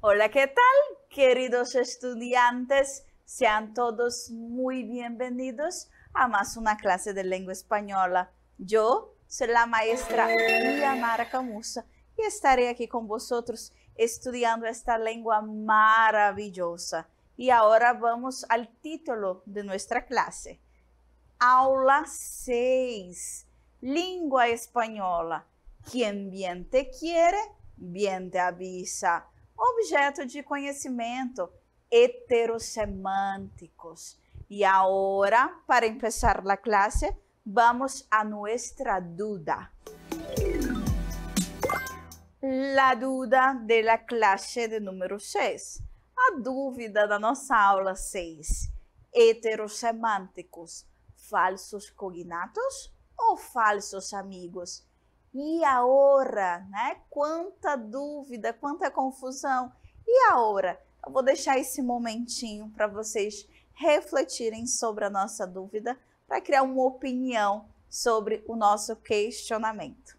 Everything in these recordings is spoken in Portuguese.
Hola, ¿qué tal, queridos estudiantes? Sean todos muy bienvenidos a más una clase de lengua española. Yo soy la maestra Lianara Camussa y estaré aquí con vosotros estudiando esta lengua maravillosa. Y ahora vamos al título de nuestra clase. Aula 6, Língua Espanhola. Quem bien te quiere, bien te avisa. Objeto de conhecimento, heterosemânticos. E agora, para empezar a classe, vamos a nuestra duda. La duda de la classe de número 6. A dúvida da nossa aula 6. Heterosemânticos, falsos cognatos ou falsos amigos? E agora, né? Quanta dúvida, quanta confusão. E agora? Eu vou deixar esse momentinho para vocês refletirem sobre a nossa dúvida, para criar uma opinião sobre o nosso questionamento.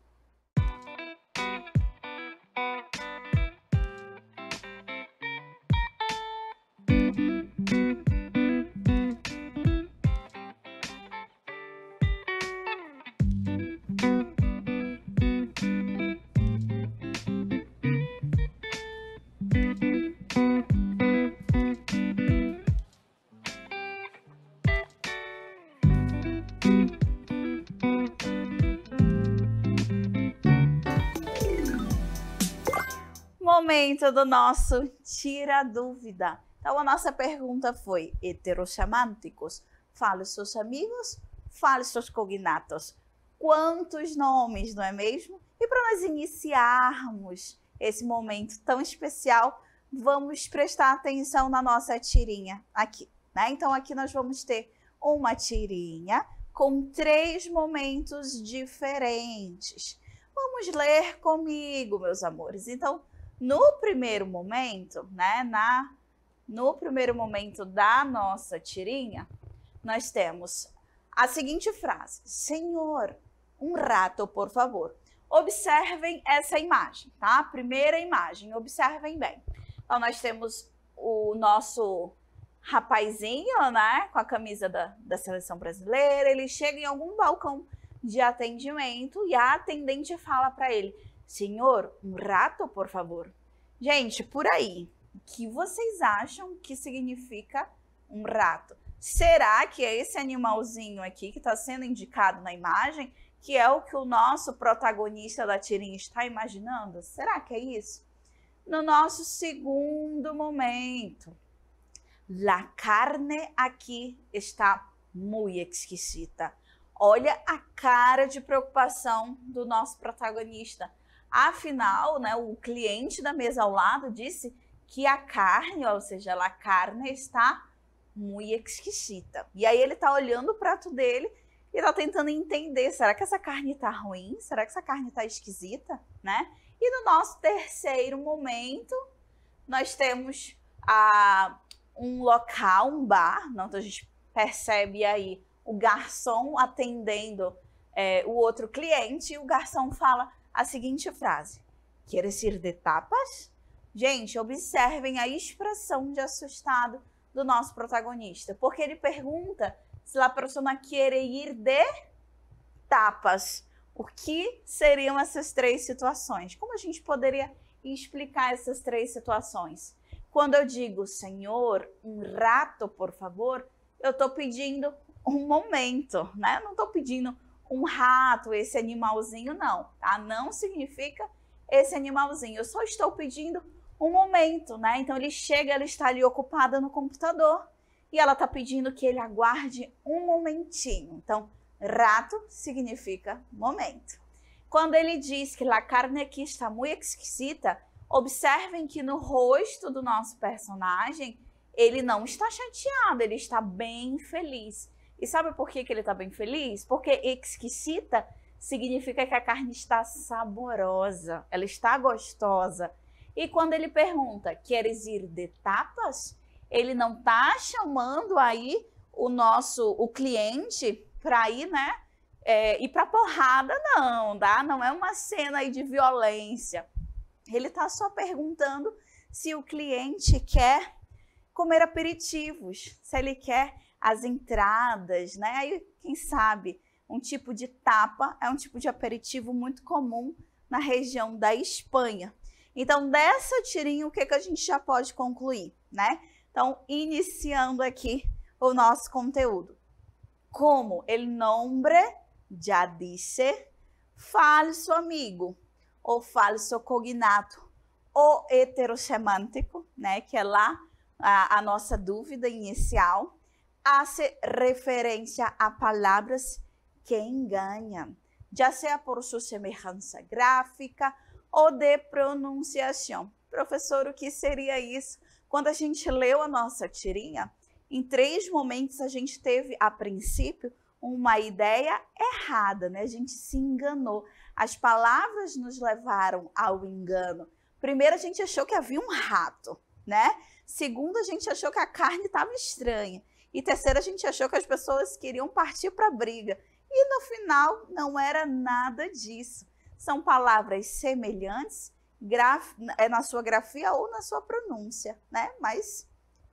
Momento do nosso tira dúvida. Então a nossa pergunta foi: heterosemânticos, falsos amigos, falsos cognatos. Quantos nomes, não é mesmo? E para nós iniciarmos esse momento tão especial, vamos prestar atenção na nossa tirinha aqui, né? Então aqui nós vamos ter uma tirinha com 3 momentos diferentes. Vamos ler comigo, meus amores. Então, no primeiro momento, né, no primeiro momento da nossa tirinha, nós temos a seguinte frase: Senhor, um rato, por favor. Observem essa imagem, tá? Primeira imagem, observem bem. Então, nós temos o nosso rapazinho, né, com a camisa da seleção brasileira. Ele chega em algum balcão de atendimento e a atendente fala para ele: Senhor, um rato, por favor. Gente, por aí, o que vocês acham que significa um rato? Será que é esse animalzinho aqui que está sendo indicado na imagem, que é o que o nosso protagonista da tirinha está imaginando? Será que é isso? No nosso segundo momento, la carne aqui está muy exquisita. Olha a cara de preocupação do nosso protagonista. Afinal, né, o cliente da mesa ao lado disse que a carne, ou seja, a carne está muito exquisita. E aí ele está olhando o prato dele e está tentando entender, será que essa carne está ruim? Será que essa carne está esquisita? Né? E no nosso terceiro momento, nós temos um local, um bar, então a gente percebe aí o garçom atendendo o outro cliente, e o garçom fala a seguinte frase: Queres ir de tapas? Gente, observem a expressão de assustado do nosso protagonista, porque ele pergunta se a pessoa quer ir de tapas. O que seriam essas 3 situações? Como a gente poderia explicar essas 3 situações? Quando eu digo, Senhor, um rato, por favor, eu estou pedindo um momento, né? Não estou pedindo um rato, esse animalzinho, não, tá? Não significa esse animalzinho. Eu só estou pedindo um momento, né? Então ele chega, ela está ali ocupada no computador e ela está pedindo que ele aguarde um momentinho. Então, rato significa momento. Quando ele diz que la carne aqui está muito exquisita, observem que no rosto do nosso personagem, ele não está chateado, ele está bem feliz. E sabe por que ele está bem feliz? Porque exquisita significa que a carne está saborosa, ela está gostosa. E quando ele pergunta, queres ir de tapas? Ele não está chamando aí o cliente para ir, né? Ir para porrada, não, tá? Não é uma cena aí de violência. Ele está só perguntando se o cliente quer comer aperitivos, se ele quer as entradas, né? Aí, quem sabe, um tipo de tapa é um tipo de aperitivo muito comum na região da Espanha. Então, dessa tirinha, o que a gente já pode concluir, né? Então, iniciando aqui o nosso conteúdo. Como el nombre ya dice, falso amigo ou falso cognato, ou heterosemântico, né? Que é lá a nossa dúvida inicial, hace referência a palavras que enganam, já seja por sua semelhança gráfica ou de pronunciação. Professor, o que seria isso? Quando a gente leu a nossa tirinha, em 3 momentos a gente teve, a princípio, uma ideia errada, né? A gente se enganou. As palavras nos levaram ao engano. Primeiro, a gente achou que havia um rato, né? Segundo, a gente achou que a carne estava estranha. E terceiro, a gente achou que as pessoas queriam partir para a briga. E no final, não era nada disso. São palavras semelhantes na sua grafia ou na sua pronúncia, né? Mas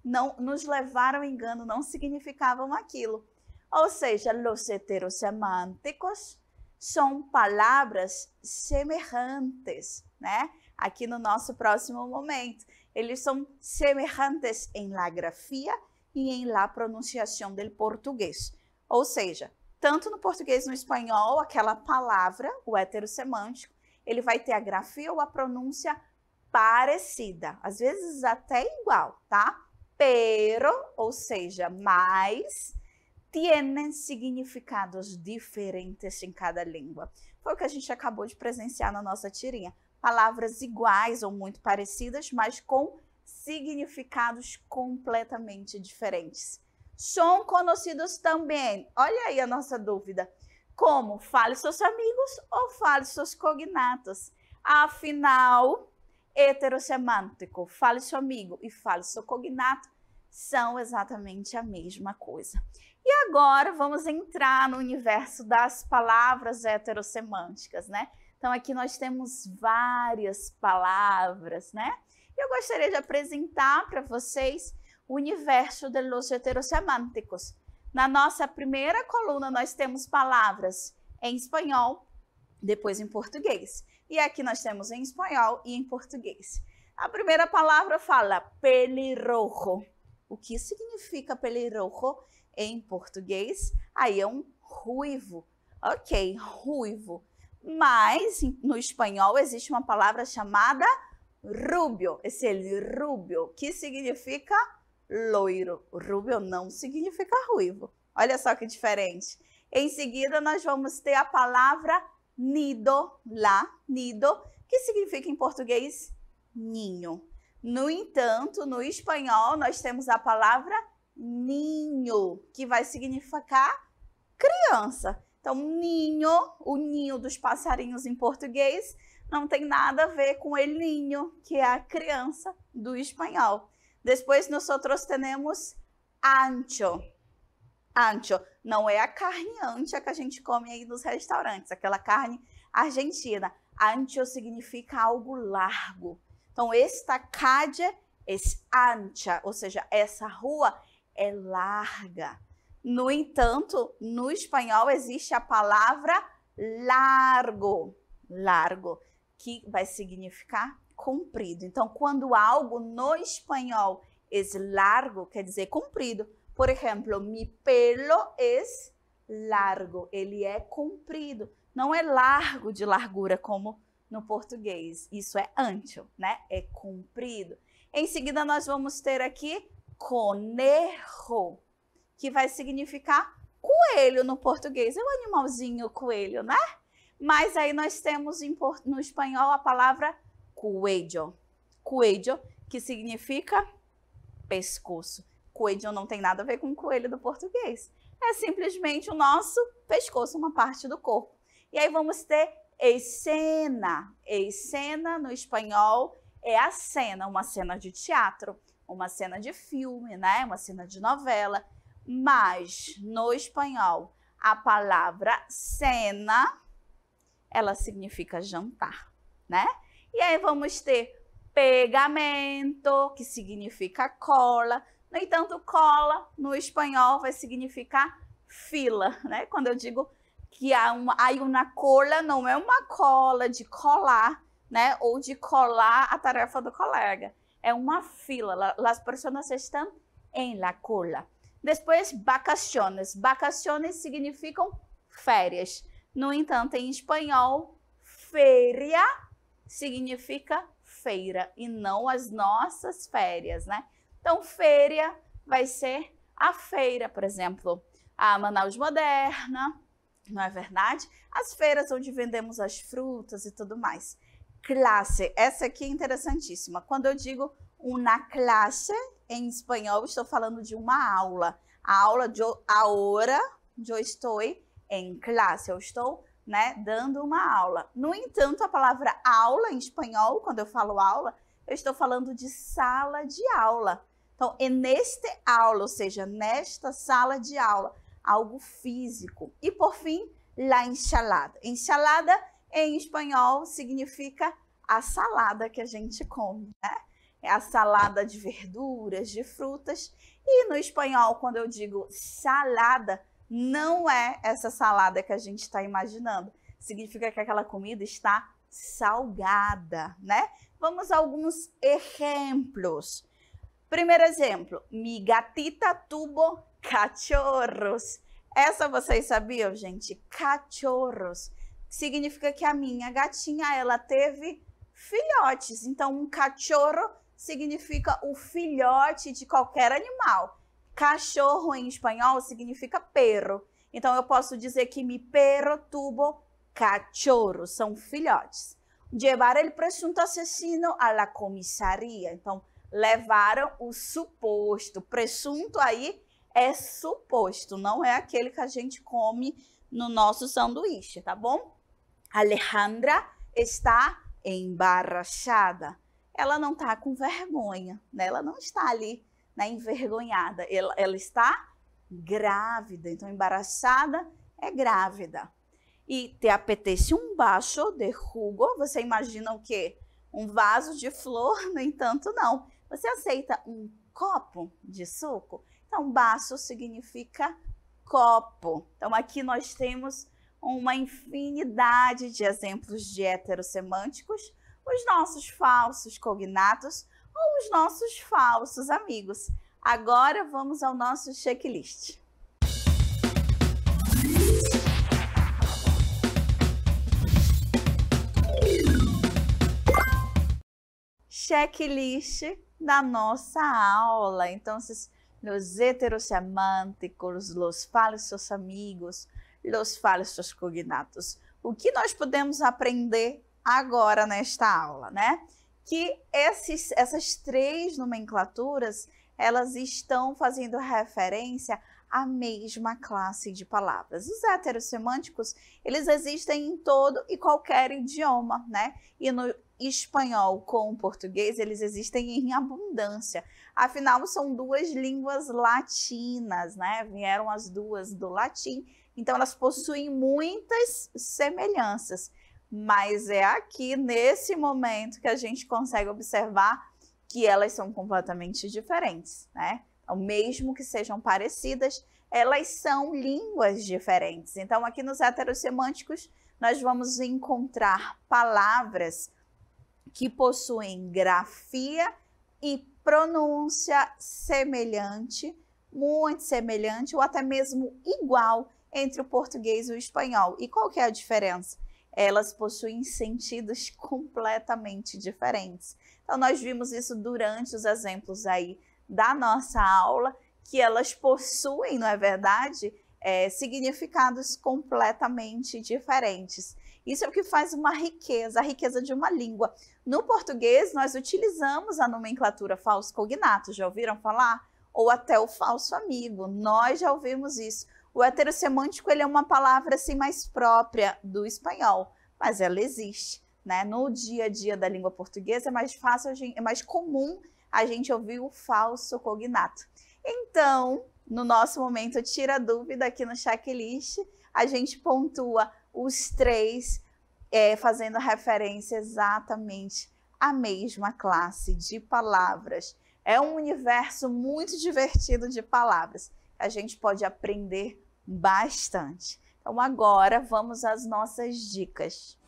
não nos levaram ao engano, não significavam aquilo. Ou seja, los heterosemânticos são palavras semelhantes, né? Aqui no nosso próximo momento. Eles são semelhantes em la grafia e em la pronunciação del português. Ou seja, tanto no português e no espanhol, aquela palavra, o heterosemântico, ele vai ter a grafia ou a pronúncia parecida, às vezes até igual, tá? Pero, ou seja, mas, tienen significados diferentes em cada língua. Foi o que a gente acabou de presenciar na nossa tirinha. Palavras iguais ou muito parecidas, mas com significados completamente diferentes. São conhecidos também, olha aí a nossa dúvida, como falsos amigos ou falsos cognatos. Afinal, heterosemântico, falso amigo e falso cognato são exatamente a mesma coisa. E agora vamos entrar no universo das palavras heterosemânticas, né? Então aqui nós temos várias palavras, né? Eu gostaria de apresentar para vocês o universo de los heterosemânticos. Na nossa primeira coluna nós temos palavras em espanhol, depois em português. E aqui nós temos em espanhol e em português. A primeira palavra fala pelirrojo. O que significa pelirrojo em português? Aí é um ruivo. Ok, ruivo. Mas no espanhol existe uma palavra chamada rubio. Esse é rubio, que significa loiro. Rubio não significa ruivo. Olha só que diferente. Em seguida, nós vamos ter a palavra nido, lá, nido, que significa em português ninho. No entanto, no espanhol, nós temos a palavra ninho, que vai significar criança. Então, ninho, o ninho dos passarinhos em português, não tem nada a ver com el niño, que é a criança do espanhol. Depois, nós temos ancho. Ancho não é a carne ancha que a gente come aí nos restaurantes, aquela carne argentina. Ancho significa algo largo. Então, esta calle é ancha, ou seja, essa rua é larga. No entanto, no espanhol existe a palavra largo, largo, que vai significar comprido. Então, quando algo no espanhol é largo, quer dizer comprido. Por exemplo, mi pelo es largo, ele é comprido. Não é largo de largura como no português. Isso é ancho, né? É comprido. Em seguida, nós vamos ter aqui conejo, que vai significar coelho no português. É um animalzinho coelho, né? Mas aí nós temos no espanhol a palavra cuello. Cuello, que significa pescoço. Coelho não tem nada a ver com o coelho do português. É simplesmente o nosso pescoço, uma parte do corpo. E aí vamos ter escena. Escena no espanhol é a cena, uma cena de teatro, uma cena de filme, né? Uma cena de novela. Mas no espanhol, a palavra cena, ela significa jantar, né? E aí vamos ter pegamento, que significa cola. No entanto, cola no espanhol vai significar fila, né? Quando eu digo que há uma cola, não é uma cola de colar, né? Ou de colar a tarefa do colega. É uma fila. As pessoas estão em la cola. Depois, vacaciones. Vacaciones significam férias. No entanto, em espanhol, feria significa feira e não as nossas férias, né? Então, feira vai ser a feira, por exemplo, a Manaus Moderna, não é verdade? As feiras onde vendemos as frutas e tudo mais. Classe, essa aqui é interessantíssima. Quando eu digo uma classe, em espanhol, estou falando de uma aula. A aula de agora, eu estou em classe, eu estou, né, dando uma aula. No entanto, a palavra aula em espanhol, quando eu falo aula, eu estou falando de sala de aula. Então, é neste aula, ou seja, nesta sala de aula, algo físico. E, por fim, la ensalada. Ensalada, em espanhol, significa a salada que a gente come, né? É a salada de verduras, de frutas. E no espanhol, quando eu digo salada, não é essa salada que a gente está imaginando. Significa que aquela comida está salgada, né? Vamos a alguns exemplos. Primeiro exemplo, mi gatita tuvo cachorros. Essa vocês sabiam, gente? Cachorros. Significa que a minha gatinha, ela teve filhotes. Então, um cachorro significa o filhote de qualquer animal. Cachorro em espanhol significa perro. Então, eu posso dizer que mi perro tuvo cachorro, são filhotes. Llevar el presunto asesino a la comisaria. Então, levaram o suposto. Presunto aí é suposto, não é aquele que a gente come no nosso sanduíche, tá bom? Alejandra está embarrachada. Ela não está com vergonha, né? Ela não está ali, né, envergonhada. Ela está grávida. Então, embaraçada é grávida. E te apetece um vaso de jugo? Você imagina o quê? Um vaso de flor? No entanto, não. Você aceita um copo de suco? Então, vaso significa copo. Então, aqui nós temos uma infinidade de exemplos de heterossemânticos, os nossos falsos cognatos ou os nossos falsos amigos. Agora vamos ao nosso checklist. Checklist da nossa aula. Então, os heterossemânticos, os falsos amigos, os falsos cognatos. O que nós podemos aprender agora nesta aula, né? Que essas três nomenclaturas, elas estão fazendo referência à mesma classe de palavras. Os heterossemânticos, eles existem em todo e qualquer idioma, né? E no espanhol com o português, eles existem em abundância. Afinal, são duas línguas latinas, né? Vieram as duas do latim, então elas possuem muitas semelhanças. Mas é aqui, nesse momento, que a gente consegue observar que elas são completamente diferentes, né? Então, mesmo que sejam parecidas, elas são línguas diferentes. Então, aqui nos heterossemânticos, nós vamos encontrar palavras que possuem grafia e pronúncia semelhante, muito semelhante, ou até mesmo igual entre o português e o espanhol. E qual que é a diferença? Elas possuem sentidos completamente diferentes. Então, nós vimos isso durante os exemplos aí da nossa aula, que elas possuem, não é verdade, significados completamente diferentes. Isso é o que faz uma riqueza, a riqueza de uma língua. No português, nós utilizamos a nomenclatura falso cognato, já ouviram falar? Ou até o falso amigo, nós já ouvimos isso. O heterossemântico, ele é uma palavra assim mais própria do espanhol, mas ela existe, né? No dia a dia da língua portuguesa é mais fácil, é mais comum a gente ouvir o falso cognato. Então, no nosso momento tira dúvida aqui no checklist, a gente pontua os 3, fazendo referência exatamente à mesma classe de palavras. É um universo muito divertido de palavras. A gente pode aprender bastante. Então agora vamos às nossas dicas.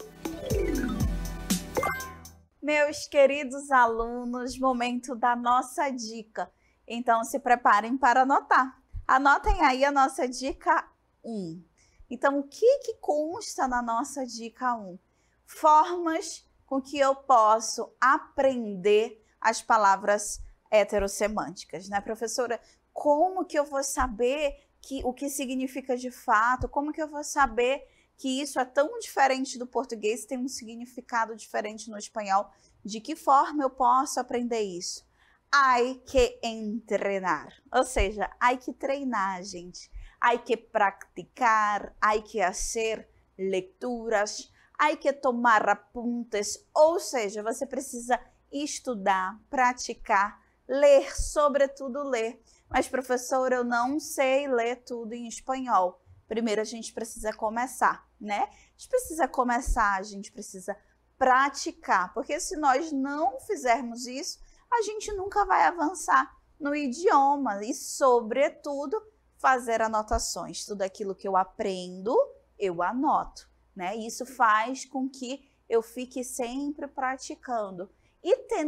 Meus queridos alunos, momento da nossa dica. Então se preparem para anotar. Anotem aí a nossa dica 1. Então o que consta na nossa dica 1? Formas com que eu posso aprender as palavras heterossemânticas, né, professora? Como que eu vou saber o que significa de fato? Como que eu vou saber que isso é tão diferente do português, tem um significado diferente no espanhol? De que forma eu posso aprender isso? Hay que entrenar, ou seja, hay que treinar, gente. Hay que practicar, hay que hacer lecturas, hay que tomar apuntes, ou seja, você precisa estudar, praticar, ler, sobretudo ler. Mas, professor, eu não sei ler tudo em espanhol. Primeiro a gente precisa começar, né? A gente precisa começar, a gente precisa praticar, porque se nós não fizermos isso, a gente nunca vai avançar no idioma e, sobretudo, fazer anotações. Tudo aquilo que eu aprendo, eu anoto, né? Isso faz com que eu fique sempre praticando. E ter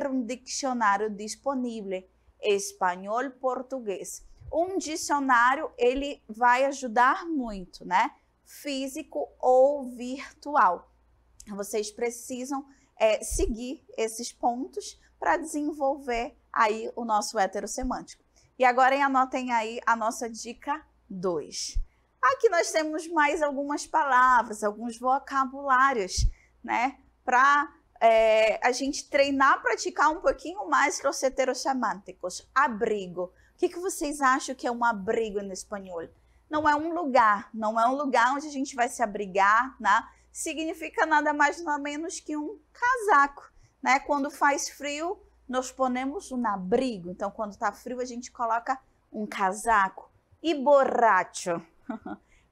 um dicionário disponível, espanhol-português. Um dicionário, ele vai ajudar muito, né? Físico ou virtual. Vocês precisam seguir esses pontos para desenvolver aí o nosso heterossemântico. E agora anotem aí a nossa dica 2. Aqui nós temos mais algumas palavras, alguns vocabulários, né? Para a gente treinar, praticar um pouquinho mais os heterossemânticos. Abrigo. O que vocês acham que é um abrigo em espanhol? Não é um lugar, não é um lugar onde a gente vai se abrigar, né? Significa nada mais nada menos que um casaco, né? Quando faz frio, nós ponemos um abrigo. Então, quando está frio, a gente coloca um casaco. E borracho?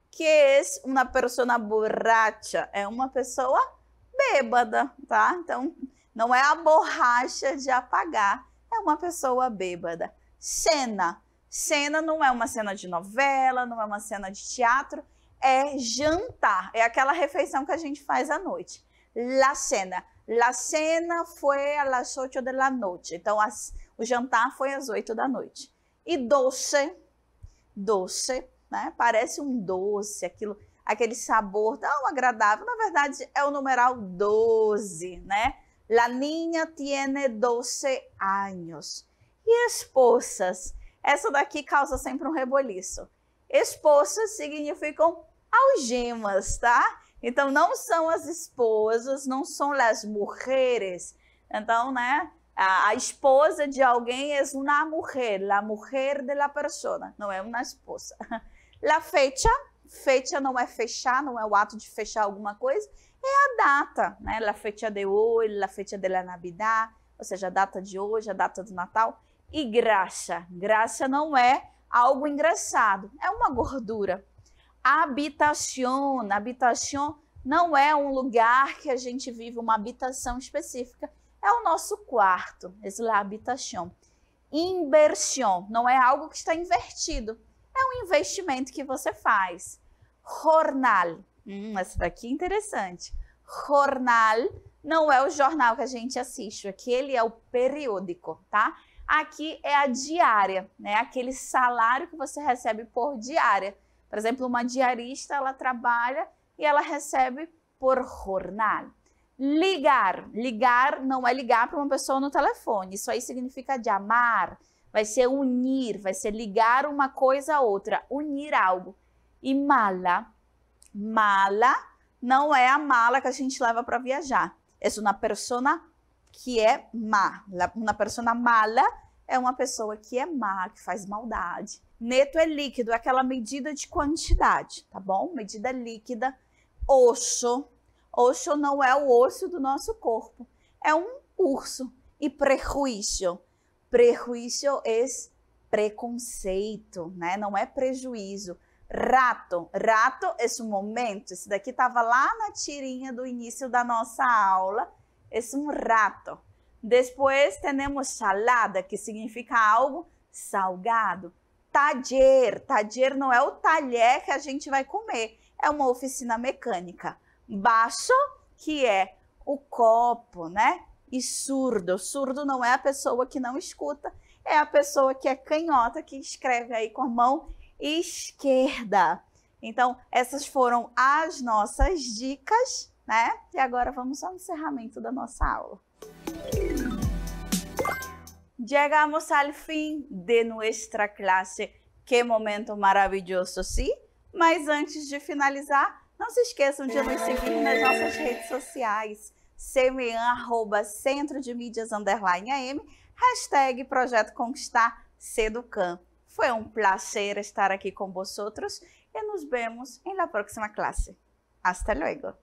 Que é uma pessoa borracha? É uma pessoa bêbada, tá? Então, não é a borracha de apagar, é uma pessoa bêbada. Cena. Cena não é uma cena de novela, não é uma cena de teatro, é jantar. É aquela refeição que a gente faz à noite. La cena. La cena foi às 8 da noite. Então, o jantar foi às 8 da noite. E doce. Doce, né? Parece um doce, aquele sabor tão agradável. Na verdade, é o numeral 12, né? La niña tiene 12 años. E esposas? Essa daqui causa sempre um reboliço. Esposas significam algemas, tá? Então, não são as esposas, não são as mulheres. Então, né? A esposa de alguém é uma mulher, la mujer de la persona, não é uma esposa. La fecha. Fecha não é fechar, não é o ato de fechar alguma coisa, é a data, né? La fecha de hoje, la fecha de la Navidad, ou seja, a data de hoje, a data do Natal. E graxa. Graxa não é algo engraçado, é uma gordura. Habitación. Habitación não é um lugar que a gente vive, uma habitação específica, é o nosso quarto, é a habitación. Inversión não é algo que está invertido, é um investimento que você faz. Jornal. Essa daqui é interessante. Jornal não é o jornal que a gente assiste, aquele é o periódico, tá? Aqui é a diária, né? Aquele salário que você recebe por diária. Por exemplo, uma diarista, ela trabalha e ela recebe por jornal. Ligar. Ligar não é ligar para uma pessoa no telefone. Isso aí significa chamar. Vai ser unir, vai ser ligar uma coisa a outra, unir algo. E mala. Mala não é a mala que a gente leva para viajar. É uma pessoa que é má. Uma pessoa mala é uma pessoa que é má, que faz maldade. Neto é líquido, é aquela medida de quantidade, tá bom? Medida líquida. Osso. Osso não é o osso do nosso corpo, é um urso. E prejuízo. Prejuízo é preconceito, né? Não é prejuízo. Rato, rato é um momento, esse daqui estava lá na tirinha do início da nossa aula, é um rato. Depois temos salada, que significa algo salgado. Taller, taller não é o talher que a gente vai comer, é uma oficina mecânica. Baixo, que é o copo, né? E surdo, surdo não é a pessoa que não escuta, é a pessoa que é canhota, que escreve aí com a mão esquerda. Então, essas foram as nossas dicas, né? E agora vamos ao encerramento da nossa aula. Llegamos al fin de nuestra clase. Que momento maravilhoso, sim? Mas antes de finalizar, não se esqueçam de nos seguir nas nossas redes sociais. CMEAN, Centro de Mídias _AM, #Projeto Conquistar Seducan. Foi um prazer estar aqui com vosotros e nos vemos em la próxima clase. Hasta luego.